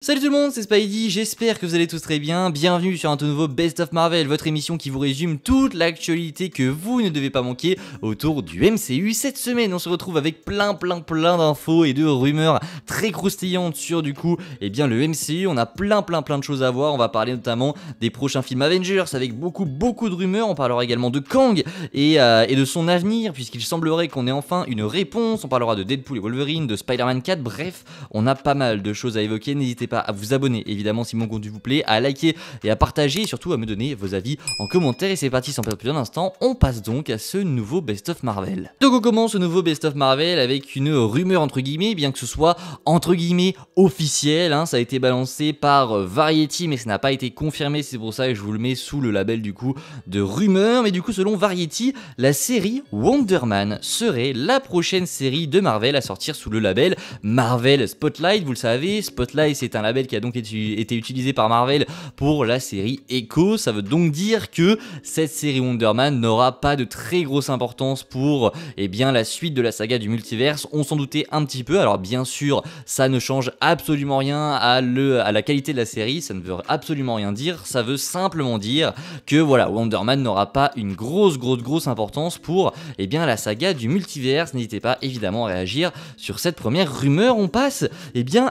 Salut tout le monde, c'est Spidey, j'espère que vous allez tous très bien. Bienvenue sur un tout nouveau Best of Marvel, votre émission qui vous résume toute l'actualité que vous ne devez pas manquer autour du MCU. Cette semaine, on se retrouve avec plein d'infos et de rumeurs très croustillantes sur le MCU. On a plein de choses à voir. On va parler notamment des prochains films Avengers avec beaucoup de rumeurs. On parlera également de Kang et de son avenir, puisqu'il semblerait qu'on ait enfin une réponse. On parlera de Deadpool et Wolverine, de Spider-Man 4. Bref, on a pas mal de choses à évoquer. N'hésitez pas à vous abonner évidemment si mon contenu vous plaît, à liker et à partager et surtout à me donner vos avis en commentaire. Et c'est parti sans perdre plus d'un instant, on passe donc à ce nouveau Best of Marvel. Donc on commence ce nouveau Best of Marvel avec une rumeur entre guillemets, bien que ce soit entre guillemets officiel, ça a été balancé par Variety mais ça n'a pas été confirmé, c'est pour ça que je vous le mets sous le label de rumeur. Mais selon Variety, la série Wonder Man serait la prochaine série de Marvel à sortir sous le label Marvel Spotlight. Vous le savez, Spotlight c'est un label qui a donc été utilisé par Marvel pour la série Echo. Ça veut donc dire que cette série Wonder Man n'aura pas de très grosse importance pour la suite de la saga du multiverse. On s'en doutait un petit peu. Alors bien sûr, ça ne change absolument rien à la qualité de la série. Ça ne veut absolument rien dire. Ça veut simplement dire que voilà, Wonder Man n'aura pas une grosse importance pour la saga du multiverse. N'hésitez pas évidemment à réagir sur cette première rumeur. On passe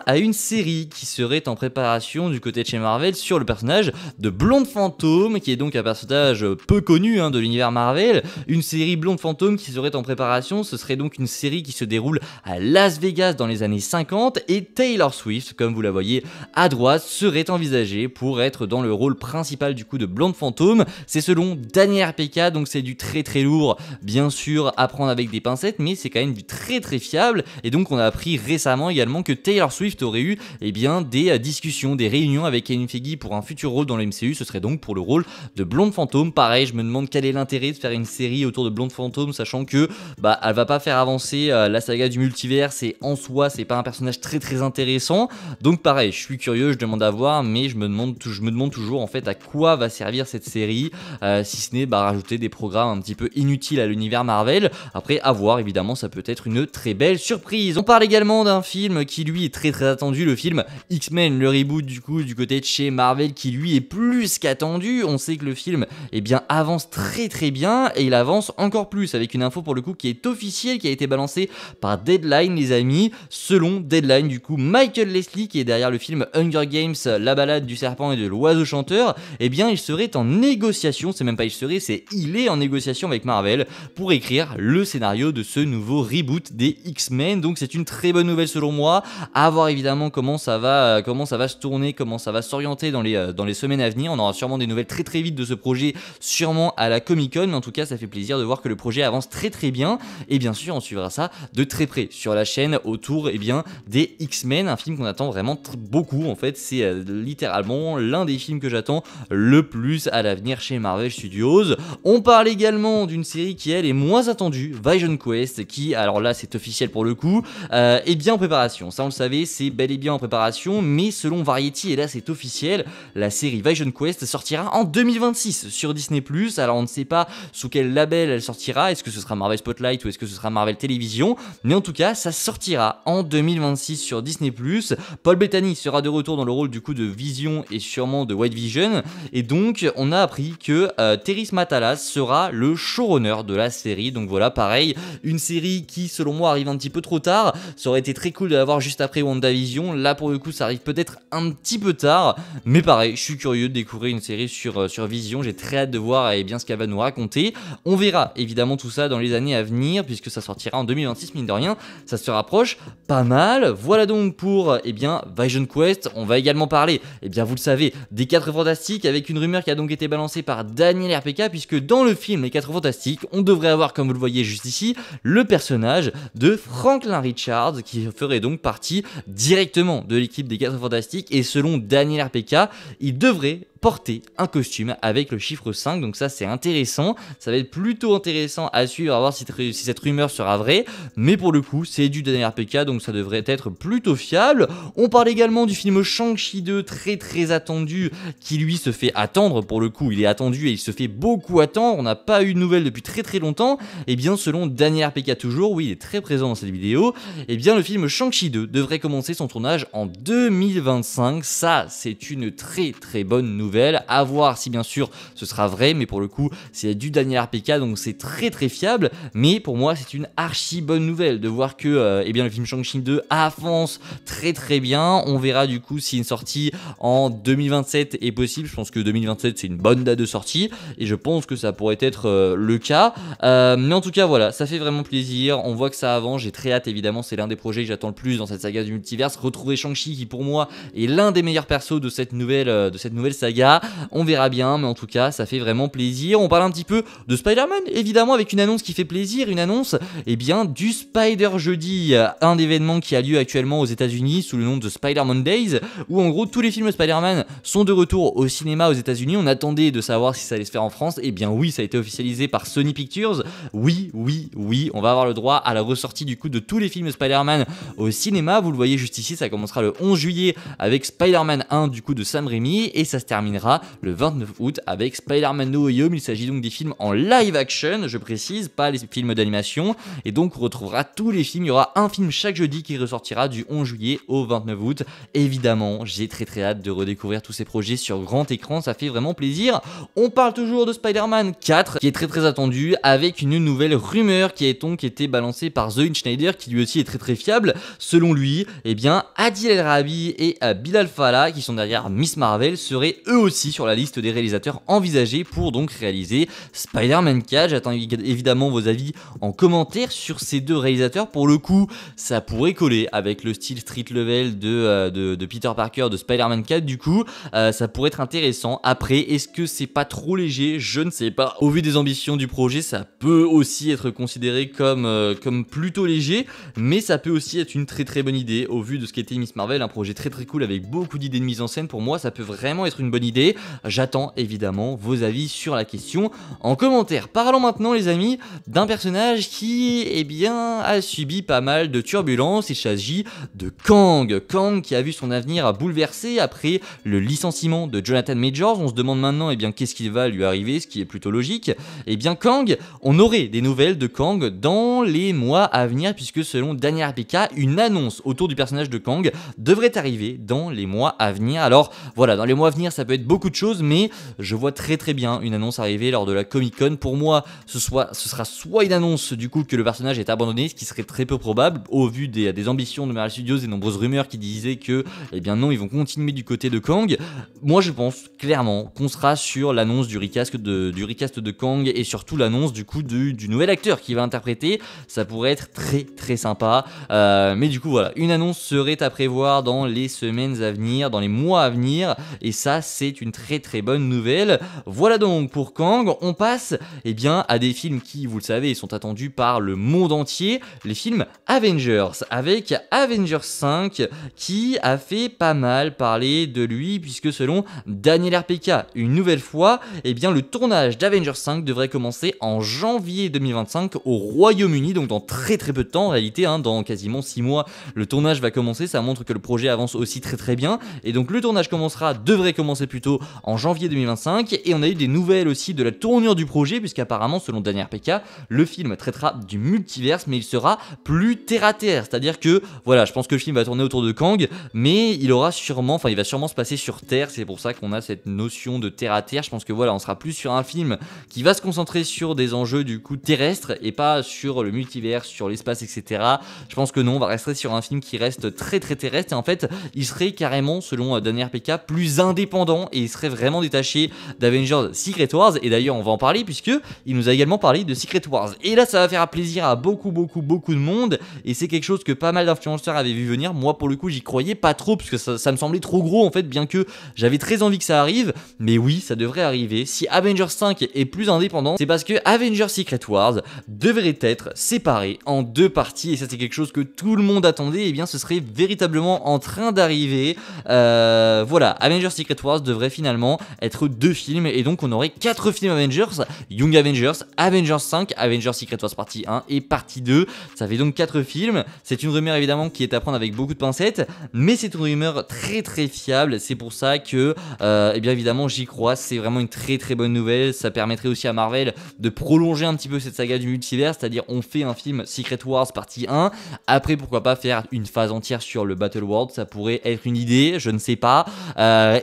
à une série qui serait en préparation du côté de chez Marvel sur le personnage de Blonde Fantôme, qui est donc un personnage peu connu de l'univers Marvel. Une série Blonde Fantôme qui serait en préparation. Ce serait donc une série qui se déroule à Las Vegas dans les années 50 et Taylor Swift, comme vous la voyez à droite, serait envisagée pour être dans le rôle principal de Blonde Fantôme. C'est selon Daniel RPK, donc c'est du très lourd, bien sûr à prendre avec des pincettes, mais c'est quand même du très fiable. Et donc on a appris récemment également que Taylor Swift aurait eu des discussions, des réunions avec Kevin Feige pour un futur rôle dans le MCU. Ce serait donc pour le rôle de Blonde Fantôme. Pareil, je me demande quel est l'intérêt de faire une série autour de Blonde Fantôme, sachant que elle va pas faire avancer la saga du multiverse et en soi c'est pas un personnage très intéressant. Donc pareil, je suis curieux, je demande à voir, mais je me demande toujours en fait à quoi va servir cette série, si ce n'est rajouter des programmes un petit peu inutiles à l'univers Marvel. Après à voir, évidemment ça peut être une très belle surprise. On parle également d'un film qui lui est très attendu, le film X-Men, le reboot du côté de chez Marvel, qui lui est plus qu'attendu. On sait que le film avance très bien et il avance encore plus avec une info pour le coup qui est officielle, qui a été balancée par Deadline les amis. Selon Deadline Michael Leslie, qui est derrière le film Hunger Games, la balade du serpent et de l'oiseau chanteur, il serait en négociation, c'est même pas il est en négociation avec Marvel pour écrire le scénario de ce nouveau reboot des X-Men. Donc c'est une très bonne nouvelle selon moi. À voir évidemment comment ça va se tourner, comment ça va s'orienter dans les semaines à venir. On aura sûrement des nouvelles très vite de ce projet, sûrement à la Comic-Con, mais en tout cas ça fait plaisir de voir que le projet avance très bien. Et bien sûr on suivra ça de très près sur la chaîne autour des X-Men, un film qu'on attend vraiment beaucoup. En fait c'est littéralement l'un des films que j'attends le plus à l'avenir chez Marvel Studios. On parle également d'une série qui elle est moins attendue, Vision Quest, qui alors là c'est officiel pour le coup, est bien en préparation. Ça on le savait, c'est bel et bien en préparation, mais selon Variety, et là c'est officiel, la série Vision Quest sortira en 2026 sur Disney+. Alors on ne sait pas sous quel label elle sortira, est-ce que ce sera Marvel Spotlight ou est-ce que ce sera Marvel Television, mais en tout cas ça sortira en 2026 sur Disney+. Paul Bettany sera de retour dans le rôle de Vision et sûrement de White Vision, et donc on a appris que Terrence Matalas sera le showrunner de la série. Donc voilà, pareil, une série qui selon moi arrive un petit peu trop tard. Ça aurait été très cool de l'avoir juste après WandaVision. Là pour le coup ça arrive peut-être un petit peu tard, mais pareil, je suis curieux de découvrir une série sur Vision. J'ai très hâte de voir ce qu'elle va nous raconter. On verra évidemment tout ça dans les années à venir, puisque ça sortira en 2026, mine de rien, ça se rapproche pas mal. Voilà donc pour Vision Quest. On va également parler, vous le savez, des 4 Fantastiques, avec une rumeur qui a donc été balancée par Daniel RPK, puisque dans le film Les 4 Fantastiques, on devrait avoir, comme vous le voyez juste ici, le personnage de Franklin Richards, qui ferait donc partie directement de l'équipe des 4 Fantastiques. Et selon Daniel RPK, il devrait porter un costume avec le chiffre 5, donc ça c'est intéressant, ça va être plutôt intéressant à suivre, à voir si cette rumeur sera vraie, mais pour le coup c'est du Daniel RPK, donc ça devrait être plutôt fiable. On parle également du film Shang-Chi 2, très attendu, qui lui se fait attendre, pour le coup il est attendu et il se fait beaucoup attendre, on n'a pas eu de nouvelles depuis très longtemps, et bien selon Daniel RPK toujours, oui il est très présent dans cette vidéo, et bien le film Shang-Chi 2 devrait commencer son tournage en 2025, ça c'est une très bonne nouvelle, à voir si bien sûr ce sera vrai, mais pour le coup c'est du Daniel RPK, donc c'est très fiable, mais pour moi c'est une archi bonne nouvelle de voir que eh bien, le film Shang-Chi 2 avance très bien. On verra du coup si une sortie en 2027 est possible, je pense que 2027 c'est une bonne date de sortie, et je pense que ça pourrait être le cas, mais en tout cas voilà, ça fait vraiment plaisir, on voit que ça avance, j'ai très hâte, évidemment c'est l'un des projets que j'attends le plus dans cette saga du multiverse, retrouver Shang-Chi qui pour moi est l'un des meilleurs persos de cette nouvelle saga, on verra bien, mais en tout cas ça fait vraiment plaisir. On parle un petit peu de Spider-Man évidemment avec une annonce qui fait plaisir, une annonce bien du Spider Jeudi, un événement qui a lieu actuellement aux États-Unis sous le nom de Spider Mondays, où en gros tous les films Spider-Man sont de retour au cinéma aux États-Unis. On attendait de savoir si ça allait se faire en France, et bien oui, ça a été officialisé par Sony Pictures. Oui, on va avoir le droit à la ressortie du coup de tous les films Spider-Man au cinéma. Vous le voyez juste ici, ça commencera le 11 juillet avec Spider-Man 1 du coup de Sam Raimi, et ça se terminera le 29 août avec Spider-Man No Way Home. Il s'agit donc des films en live action, je précise, pas les films d'animation, et donc on retrouvera tous les films, il y aura un film chaque jeudi qui ressortira du 11 juillet au 29 août. Évidemment, j'ai très hâte de redécouvrir tous ces projets sur grand écran, ça fait vraiment plaisir. On parle toujours de Spider-Man 4 qui est très attendu, avec une nouvelle rumeur qui a donc été balancée par The Schneider, qui lui aussi est très fiable. Selon lui, eh bien Adil El Rabi et Bilal Fallah, qui sont derrière Miss Marvel, seraient eux aussi sur la liste des réalisateurs envisagés pour donc réaliser Spider-Man 4. J'attends évidemment vos avis en commentaire sur ces deux réalisateurs. Pour le coup, ça pourrait coller avec le style street level de Peter Parker de Spider-Man 4, du coup ça pourrait être intéressant. Après, est-ce que c'est pas trop léger? Je ne sais pas. Au vu des ambitions du projet, ça peut aussi être considéré comme plutôt léger, mais ça peut aussi être une très bonne idée au vu de ce qu'était Miss Marvel, un projet très cool avec beaucoup d'idées de mise en scène. Pour moi, ça peut vraiment être une bonne idée. J'attends évidemment vos avis sur la question en commentaire. Parlons maintenant, les amis, d'un personnage qui a subi pas mal de turbulences. Il s'agit de Kang. Kang qui a vu son avenir bouleversé après le licenciement de Jonathan Majors. On se demande maintenant qu'est-ce qui va lui arriver, ce qui est plutôt logique. Kang, on aurait des nouvelles de Kang dans les mois à venir, puisque selon Daniel RPK, une annonce autour du personnage de Kang devrait arriver dans les mois à venir. Alors voilà, dans les mois à venir ça peut être beaucoup de choses, mais je vois très bien une annonce arriver lors de la Comic Con. Pour moi ce sera soit une annonce du coup que le personnage est abandonné, ce qui serait très peu probable au vu des ambitions de Marvel Studios et nombreuses rumeurs qui disaient que non, ils vont continuer du côté de Kang. Moi je pense clairement qu'on sera sur l'annonce du recast de Kang, et surtout l'annonce du coup du nouvel acteur qui va interpréter. Ça pourrait être très sympa, mais du coup voilà, une annonce serait à prévoir dans les semaines à venir, dans les mois à venir, et ça c'est une très bonne nouvelle. Voilà donc pour Kang. On passe à des films qui, vous le savez, sont attendus par le monde entier, les films Avengers, avec Avengers 5 qui a fait pas mal parler de lui, puisque selon Daniel RPK, une nouvelle fois, le tournage d'Avengers 5 devrait commencer en janvier 2025 au Royaume-Uni, donc dans très peu de temps en réalité, dans quasiment 6 mois le tournage va commencer. Ça montre que le projet avance aussi très bien, et donc le tournage devrait commencer plutôt en janvier 2025. Et on a eu des nouvelles aussi de la tournure du projet, puisqu'apparemment selon Daniel RPK, le film traitera du multiverse, mais il sera plus terre à terre, c'est-à-dire que voilà, je pense que le film va tourner autour de Kang, mais il va sûrement se passer sur Terre. C'est pour ça qu'on a cette notion de terre à terre. Je pense que voilà, on sera plus sur un film qui va se concentrer sur des enjeux du coup terrestres et pas sur le multivers, sur l'espace, etc. Je pense que non, on va rester sur un film qui reste très terrestre, et en fait il serait carrément, selon Daniel RPK, plus indépendant, et il serait vraiment détaché d'Avengers Secret Wars. Et d'ailleurs on va en parler, puisque il nous a également parlé de Secret Wars, et là ça va faire plaisir à beaucoup de monde, et c'est quelque chose que pas mal d'influenceurs avaient vu venir. Moi pour le coup j'y croyais pas trop, parce que ça me semblait trop gros en fait, bien que j'avais très envie que ça arrive. Mais oui, ça devrait arriver. Si Avengers 5 est plus indépendant, c'est parce que Avengers Secret Wars devrait être séparé en 2 parties, et ça c'est quelque chose que tout le monde attendait. Et bien ce serait véritablement en train d'arriver. Voilà, Avengers Secret Wars devrait finalement être 2 films, et donc on aurait 4 films Avengers, Young Avengers, Avengers 5, Avengers Secret Wars partie 1 et partie 2. Ça fait donc 4 films. C'est une rumeur évidemment qui est à prendre avec beaucoup de pincettes, mais c'est une rumeur très très fiable. C'est pour ça que eh bien évidemment j'y crois. C'est vraiment une très très bonne nouvelle. Ça permettrait aussi à Marvel de prolonger un petit peu cette saga du multivers, c'est-à-dire on fait un film Secret Wars partie 1, après pourquoi pas faire une phase entière sur le Battle World, ça pourrait être une idée, je ne sais pas,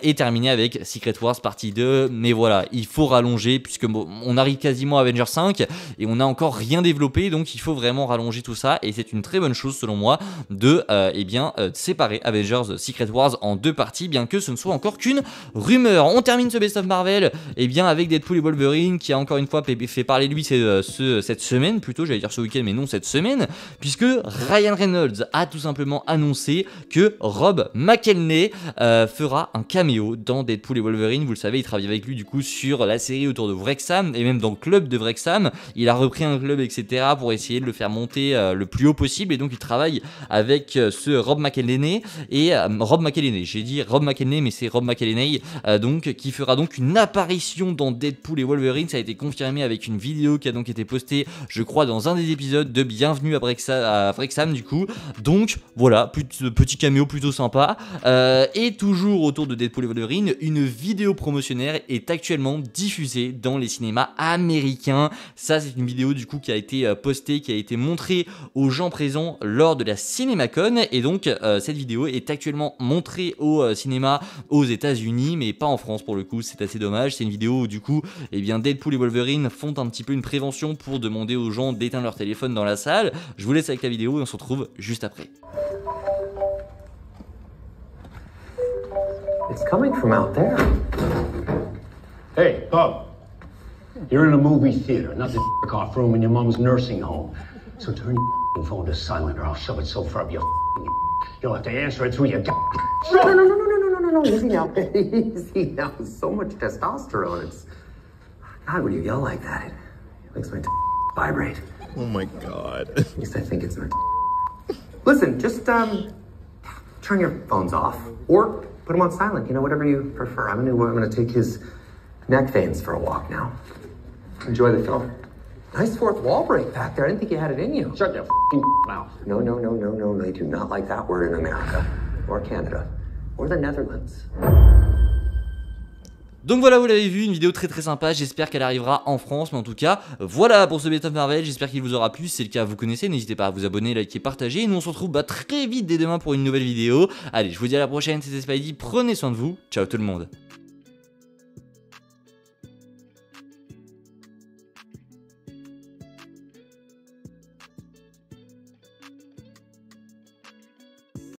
et terminer avec Secret Wars partie 2, mais voilà, il faut rallonger puisque bon, on arrive quasiment à Avengers 5 et on n'a encore rien développé, donc il faut vraiment rallonger tout ça, et c'est une très bonne chose selon moi de séparer Avengers Secret Wars en 2 parties, bien que ce ne soit encore qu'une rumeur. On termine ce Best of Marvel avec Deadpool et Wolverine qui a encore une fois fait parler de lui cette semaine, plutôt j'allais dire ce week-end mais non cette semaine, puisque Ryan Reynolds a tout simplement annoncé que Rob McElhenney fera un caméo dans Deadpool et Wolverine. Vous le savez, il travaille avec lui du coup sur la série autour de Wrexham et même dans le club de Wrexham. Il a repris un club etc pour essayer de le faire monter le plus haut possible, et donc il travaille avec ce Rob McElhenney et Rob McElhenney, j'ai dit Rob McElhenney mais c'est Rob McElhenney, donc qui fera donc une apparition dans Deadpool et Wolverine. Ça a été confirmé avec une vidéo qui a donc été postée je crois dans un des épisodes de Bienvenue à Wrexham du coup. Donc voilà, petit caméo plutôt sympa, et toujours autour de Deadpool et Wolverine, une vidéo promotionnelle est actuellement diffusée dans les cinémas américains. Ça c'est une vidéo du coup qui a été postée, qui a été montrée aux gens présents lors de la CinemaCon, et donc cette vidéo est actuellement montrée au cinéma aux États-Unis mais pas en France pour le coup, c'est assez dommage. C'est une vidéo où du coup Deadpool et Wolverine font un petit peu une prévention pour demander aux gens d'éteindre leur téléphone dans la salle. Je vous laisse avec la vidéo et on se retrouve juste après. It's coming from out there. Hey, Bob. You're in a movie theater, not the off room in your mom's nursing home. So turn your phone to silent or I'll shove it so far up your you'll have to answer it through your No. Easy now. Easy now. So much testosterone. It's... God, when you yell like that, it makes my vibrate. Oh my God. At least I think it's my... Listen, just, turn your phones off. Or put them on silent, whatever you prefer. I'm gonna take his neck veins for a walk now. Enjoy the film. Nice fourth wall break back there. I didn't think you had it in you. Shut your mouth. No. They do not like that word in America. Or Canada. Or the Netherlands. Donc voilà, vous l'avez vu, une vidéo très très sympa, j'espère qu'elle arrivera en France, mais en tout cas, voilà pour ce Best of Marvel, j'espère qu'il vous aura plu. Si c'est le cas, vous connaissez, n'hésitez pas à vous abonner, liker, partager, et nous on se retrouve très vite dès demain pour une nouvelle vidéo. Allez, je vous dis à la prochaine, c'était Spidey, prenez soin de vous, ciao tout le monde.